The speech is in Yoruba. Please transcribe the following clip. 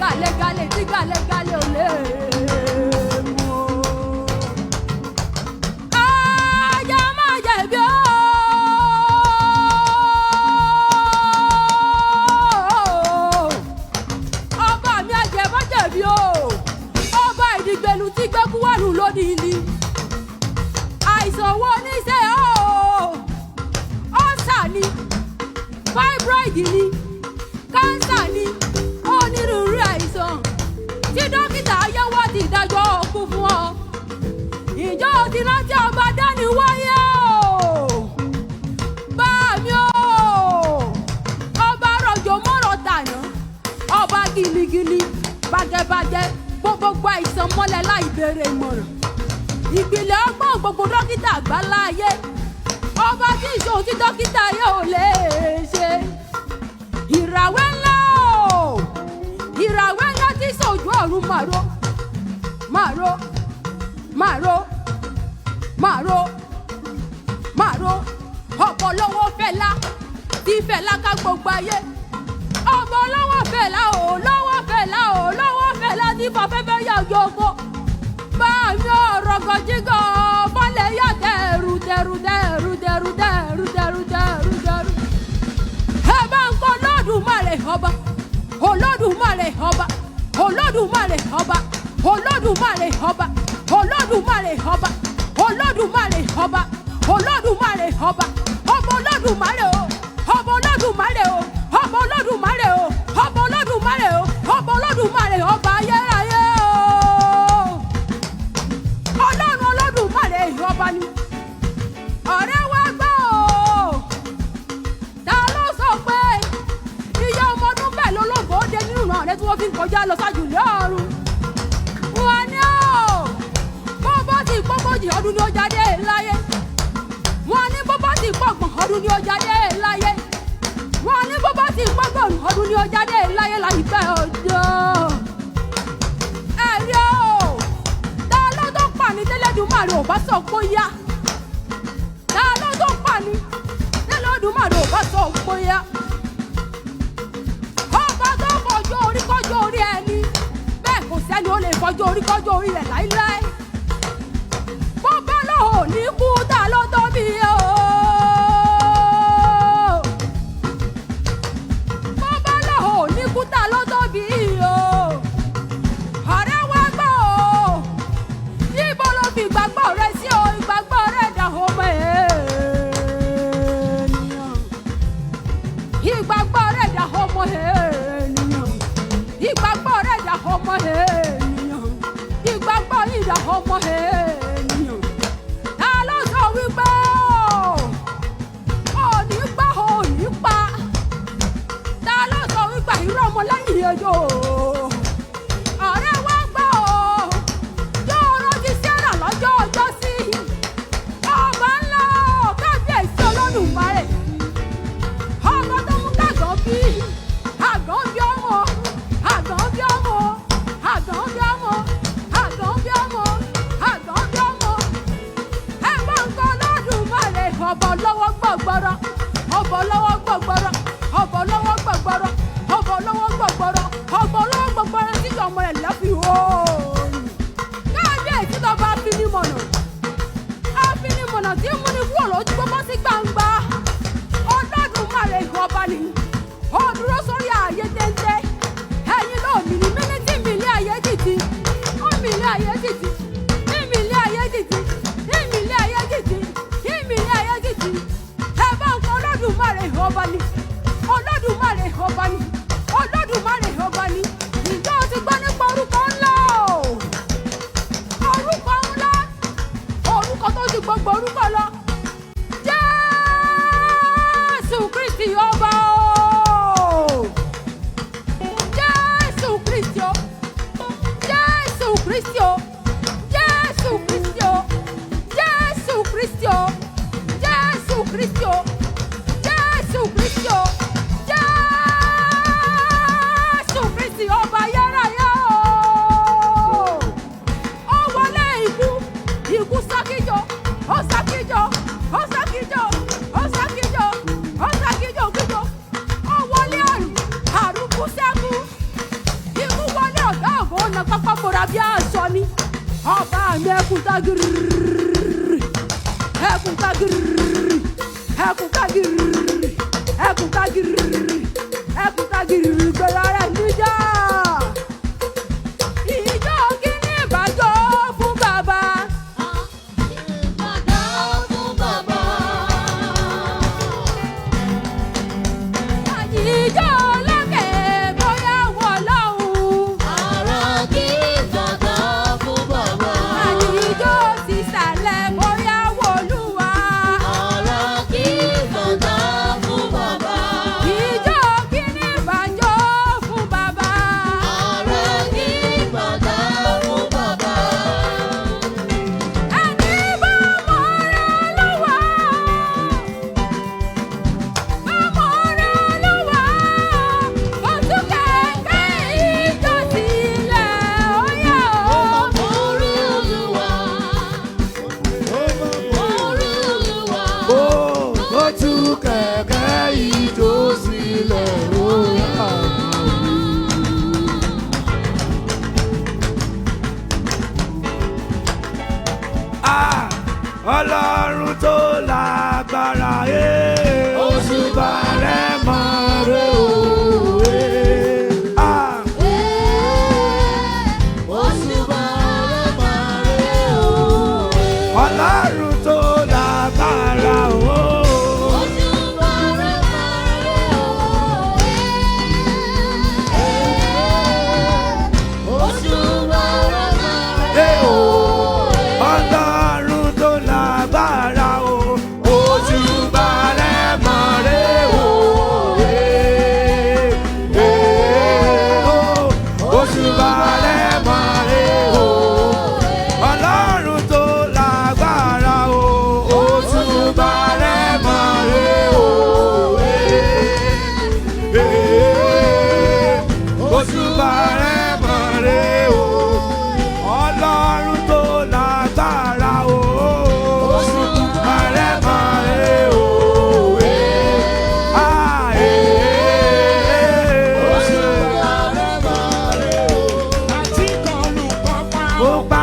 gàlégàlé tí gàlégàlé ò lè mú o. Ajá má jẹ̀bi o. Ọba mi àjẹ́ má jẹ̀bi o. Ọba ìdìgbèlú tí gbẹ́kú wà nù lónìí ni. Àìsàn wo ní ṣe o? Ọ̀sà ni, fibroid ni, kánsà ni, onírúurú àìsàn tí dókítà ayéwọ́ ti dájọ́ òkú fún ọ. Ìjọ ti rántí ọba dání wáyé o. Bá mi o. Ọba rọ̀jò mọ́rọ̀ tàná. Ọba giligili, bàgẹ́bàgẹ́, gbogbo àìsàn mọ́lẹ̀ láì béèrè ìmọ̀ràn. Ìpìlẹ̀ ọgbọ́n gbogbo dókítà àgbáláyé. Ọba tí ìṣòro tí dókítà yóò lè ṣe. Ìràwẹ́ ńlá o. Ìràwẹ́ ńlá tí sòjú ọ̀run màró. Màró. Màró. Màró. Màró. Ọ̀pọ̀ lọ́wọ́ Fẹlá tí Fẹlá ká gbogbo ayé. Ọ̀pọ̀ lọ́wọ́ Fẹlá o. Lọ́wọ́ Fẹlá o. Lọ́wọ́ Fẹlá tí fafẹ́fẹ́ yà yọ̀gbọ́. Bá mi ọ̀rọ̀ gọ̀jígọ̀ fọ́lẹ̀ yà dẹ̀rù dẹ̀rù dẹ̀rù dẹ̀rù dẹ̀rù dẹ̀rù dẹ̀rù dẹ̀rù. Ẹ bá ń kọ́ Olódùmarè ọba, Olódùmarè ọba, Olódùmarè ọba, Olódùmarè ọba, Olódùmarè ọba, Olódùmarè ọba, Olódùmarè ọba, ọba Olódùmarè o, ọba Olódùmarè o, ọba Olódùmarè o, ọba Olódùmarè o, ọba Olódùmarè ọba ayérayé o. Ọlọ́run Olódùmarè ọba ni. Ọ̀rẹ́ wa gbọ́ o. Ta ló sọ pé iye ọmọ ọdún bẹ́ẹ̀ lólógbò ó dé nínú ìran rẹ tí wọ́n fi ń kọjá lọ sájú ilé ọ̀run? Wọ́n ní o. Bó bá ti pọ́gbọ́jì ọdún ni ó jáde láyé. Wọ́n ní bó bá ti pọ́gbọ̀n ọdún ni ó jáde láyé. Wọ́n ní bó bá ti pọ́gbọ̀n ọdún ni ó jáde láyé láìpẹ́ ọjọ́. Ẹ̀rí o. Ta ló tó pàní tẹ́lẹ̀dùmarè ò bá sọ pé yá? Ta ló tó pàní tẹ́lẹ̀dùmarè ò bá sọ pé yá? Ọba tó fọjọ́ orí kọjọ́ orí ẹni. Bẹ́ẹ̀ kò sẹ́ni ó lè fọjọ́ orí kọjọ́ orí rẹ̀ láíláí. Bó bá lóhùn ní kú ta ló tó bí o. Bó bá lóhùn ní kú ta ló tó bí o. Ọ̀rẹ́ wa gbọ́ o. Ibo ló fi ìgbàgbọ́ rẹ sí o? Ìgbàgbọ́ rẹ dà ọmọ ènìyàn. Ìgbàgbọ́ rẹ dà ọmọ ènìyàn. Ìgbàgbọ́ rẹ dà ọmọ ènìyàn. Ìgbàgbọ́ yìí dà ọmọ ènìyàn. Ta ló sọ wípé ò ní gbà ò ní pa? Ta ló sọ wípé irú ọmọ lẹ́yìn ẹjọ́? Ọ̀rẹ́ wa gbọ́ o. Yóò rántí Sárà lọ́jọ́ ọjọ́ sí. Ọba ńlá o, kábíyèsí Olódùmarè. Ọba tó mú kàgán bí. Àgán bí ọmọ. Àgán bí ọmọ. Àgán bí ọmọ. Àgán bí ọmọ. Àgán bí ọmọ. Ẹ bá ń kọ́ Olódùmarè. Ọba lọ́wọ́ gbọ̀gbọ̀rọ̀. Ọba lọ́wọ́ gbọ̀gbọ̀rọ̀. Ọba lọ́wọ́ gbọ̀gbọ̀rọ̀. Ọba lọ́wọ́ gbọ̀gbọ̀rọ̀. Ọba lọ́wọ́ gbọ̀gbọ̀rọ̀ tí ọmọ rẹ̀ lẹ́fi oòrùn. Kábíyèsí tó bá finimọ̀nà. Afinimọ̀nà tí mú ní kúrò lójú gbogbo sí gbangba. Olódùmarè ọba ni. Ó dúró sórí ààyè téńté. Ẹ̀yin ló mi ní mílítì mi ilé ayé títì. Ó mi ilé ayé títì. Ìmì ilé ayé títì. Ìmì ilé ayé títì. Ìmì ilé ayé títì. Ẹ bá ń kọ́ Olódùmarè ọba ni. Olódùmarè ọba ni. Olódùmarè ọba ni. Ìjọ ti gbọ́ nípa orúkọ ńlá o. Orúkọ ńlá. Orúkọ tó ti gbogbo orúkọ lọ. Jésù Kristi ọba o. Jésù Kristi o. Jésù Kristi o. Jésù Kristi o. Jésù Kristi o. Jésù Kristi o. Jésù Kristi o. Jésù Kristi ọba ayérayé o. Ó wọlé ikú. Ikú sákíjọ. Ó sákíjọ. Ó sákíjọ. Ó sákíjọ. Ó sákíjọ kíjọ. Ó wọlé àrùn. Àrùn kú sẹ́kù. Ikú wọlé. bí aṣọ ni ọba mi ẹkùn tagiri ẹkùn tagiri ẹkùn tagiri ẹkùn tagiri ẹkùn tagiri gbẹrẹ rẹ níjà. ìjọ kíní ìbàjọ́ fún bàbá. ìbàjọ́ fún bàbá. àjíjọ́ lókè bóyá wọ̀ lọ́hùn. ọ̀rọ̀ kí ìbàjọ́ fún bàbá. àjíjọ́ ti sàlẹ̀ bóyá wọ̀lúwa. ọ̀rọ̀ kí ìbàjọ́ fún bàbá. ìjọ kíní ìbàjọ́ fún bàbá. ọ̀rọ̀ kí ìbàjọ́ fún bàbá. ẹni bá mọ̀rẹ́ Olúwa. bá mọ̀rẹ́ Olúwa. ó tún kẹ̀kẹ́ ìjọ sílẹ̀ ó yá o. orí Olúwa. orí Olúwa. Ó tú kẹ̀kẹ́ ìjó sílẹ̀ ó yá. Ọlọ́run tó lágbára òṣùbà rẹ̀ mọ́ rẹ̀ òwe. Òṣùbà rẹ̀ máa rẹ̀ òwe. Ọlọ́run tó lágbára o. Òṣùbà rẹ̀ máa rẹ̀ òwe. Òṣùbà rẹ̀ máa rẹ̀ òwe. Ọlọ́run tó lágbára o. Òṣùbà rẹ̀ mọ́ rẹ̀ òwe. Òṣùbà rẹ̀ mọ́ rẹ̀ òwe. Ọlọ́run tó lágbára o. Òṣùbà rẹ̀ mọ́ rẹ̀ òwe. Òṣùbà rẹ̀ mọ́ rẹ̀ òwe. Ọlọ́run tó lágbára o. Òṣùbà rẹ̀ mọ́ rẹ̀ òwe. Òṣùbà rẹ̀ mọ́ rẹ̀ òwe. Àti kọlù pápá. Ó pa